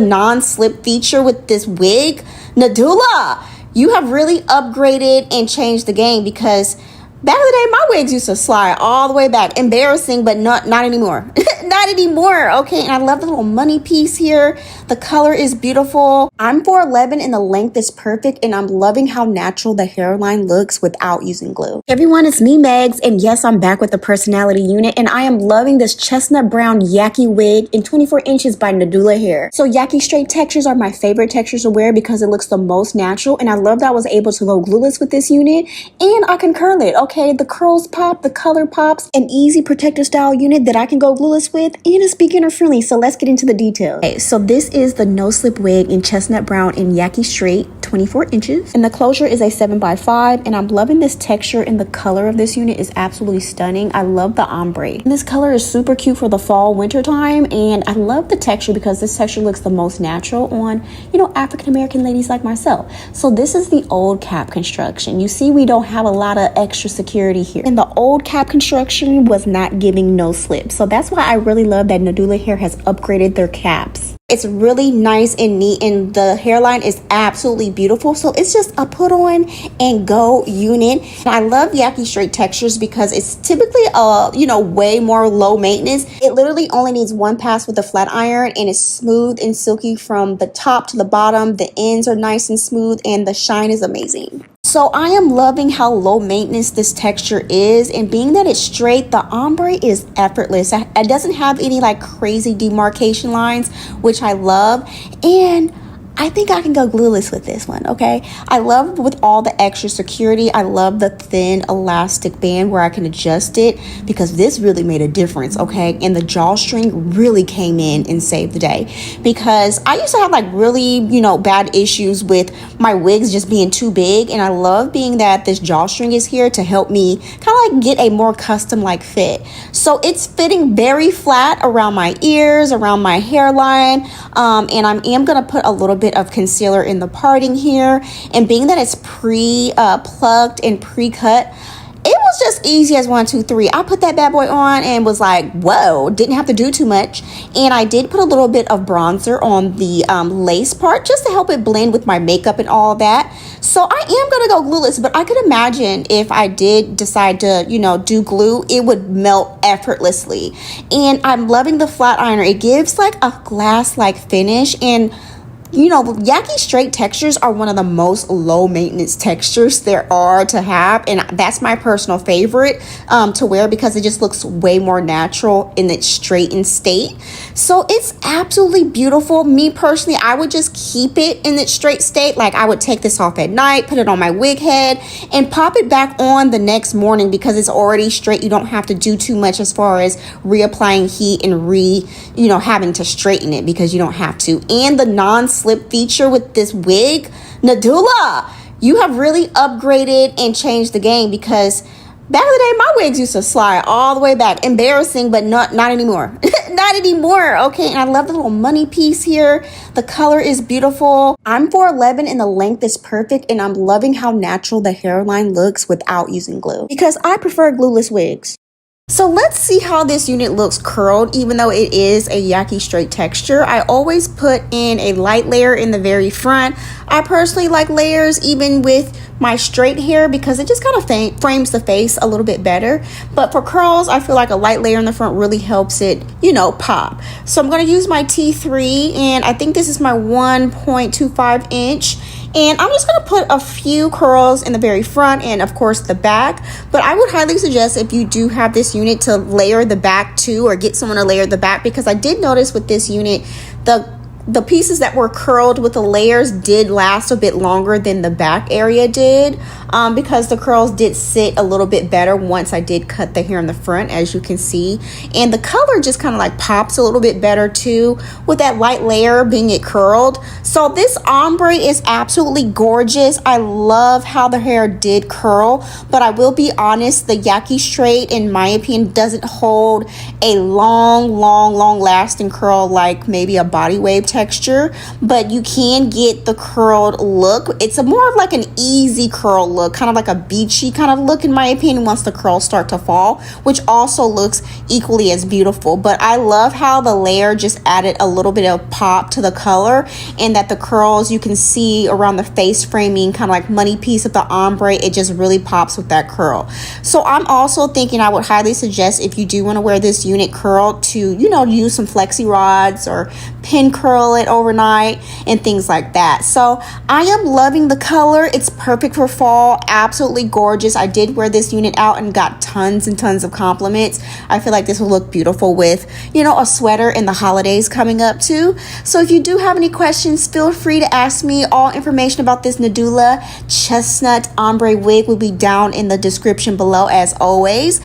non-slip feature with this wig. Nadula, you have really upgraded and changed the game, because back in the day, my wigs used to slide all the way back. Embarrassing, but not anymore. Not anymore. Okay, and I love the little money piece here. The color is beautiful. I'm 4'11" and the length is perfect, and I'm loving how natural the hairline looks without using glue. Hey everyone, it's me, Megs, and yes, I'm back with the personality unit, and I am loving this chestnut brown Yaki wig in 24 inches by Nadula hair. So Yaki straight textures are my favorite textures to wear because it looks the most natural, and I love that I was able to go glueless with this unit, and I can curl it. Okay, the curls pop, the color pops, an easy protector style unit that I can go glueless with, and it's beginner friendly. So let's get into the details. Okay, so this is the no slip wig in chestnut brown in Yaki straight, 24 inches, and the closure is a 7x5, and I'm loving this texture, and the color of this unit is absolutely stunning. I love the ombre, and this color is super cute for the fall winter time, and I love the texture because this texture looks the most natural on, you know, African-American ladies like myself. So this is the old cap construction. You see, we don't have a lot of extra security here, and the old cap construction was not giving no slip. So that's why I really love that Nadula hair has upgraded their caps. It's really nice and neat, and the hairline is absolutely beautiful. So it's just a put on and go unit. I love Yaki straight textures because it's typically way more low maintenance. It literally only needs one pass with a flat iron, and it's smooth and silky from the top to the bottom. The ends are nice and smooth, and the shine is amazing. So I am loving how low maintenance this texture is, and being that it's straight, the ombre is effortless. It doesn't have any like crazy demarcation lines, which I love, and I think I can go glueless with this one, okay? I love with all the extra security. I love the thin elastic band where I can adjust it, because this really made a difference, okay? And the drawstring really came in and saved the day, because I used to have like really, bad issues with my wigs just being too big, and I love being that this drawstring is here to help me kind of like get a more custom like fit. So it's fitting very flat around my ears, around my hairline, and I am gonna put a little bit of concealer in the parting here, and being that it's plucked and pre-cut, it was just easy as 1, 2, 3. I put that bad boy on and was like, whoa, didn't have to do too much. And I did put a little bit of bronzer on the lace part just to help it blend with my makeup and all that. So I am gonna go glueless, but I could imagine if I did decide to, do glue, it would melt effortlessly. And I'm loving the flat ironer. It gives like a glass-like finish, and Yaki straight textures are one of the most low maintenance textures there are to have, and that's my personal favorite to wear because it just looks way more natural in its straightened state. So it's absolutely beautiful. Me personally, I would just keep it in its straight state. Like I would take this off at night, put it on my wig head, and pop it back on the next morning because it's already straight. You don't have to do too much as far as reapplying heat and having to straighten it, because you don't have to. And the non-slip feature with this wig, Nadula, you have really upgraded and changed the game, because back in the day, my wigs used to slide all the way back. Embarrassing, but not anymore. Not anymore. Okay, and I love the little money piece here. The color is beautiful. I'm 4'11" and the length is perfect, and I'm loving how natural the hairline looks without using glue, because I prefer glueless wigs. So let's see how this unit looks curled, even though it is a Yaki straight texture. I always put in a light layer in the very front. I personally like layers even with my straight hair because it just kind of frames the face a little bit better. But for curls, I feel like a light layer in the front really helps it, pop. So I'm going to use my T3, and I think this is my 1.25 inch. And I'm just going to put a few curls in the very front and, of course, the back. But I would highly suggest, if you do have this unit, to layer the back too, or get someone to layer the back, because I did notice with this unit, the pieces that were curled with the layers did last a bit longer than the back area did, because the curls did sit a little bit better once I did cut the hair in the front, as you can see. And the color just kind of like pops a little bit better too with that light layer being it curled. So this ombre is absolutely gorgeous. I love how the hair did curl, but I will be honest, the Yaki straight, in my opinion, doesn't hold a long lasting curl like maybe a body wave texture, but you can get the curled look. It's a more of like an easy curl look, kind of like a beachy kind of look in my opinion once the curls start to fall, which also looks equally as beautiful. But I love how the layer just added a little bit of pop to the color, and that the curls you can see around the face framing, kind of like money piece of the ombre, it just really pops with that curl. So I'm also thinking I would highly suggest, if you do want to wear this unit curled, to, you know, use some flexi rods or pin curl it overnight and things like that. So I am loving the color. It's perfect for fall. Absolutely gorgeous. I did wear this unit out and got tons and tons of compliments. I feel like this will look beautiful with, you know, a sweater in the holidays coming up too. So if you do have any questions, feel free to ask me. All information about this Nadula Chestnut ombre wig will be down in the description below as always.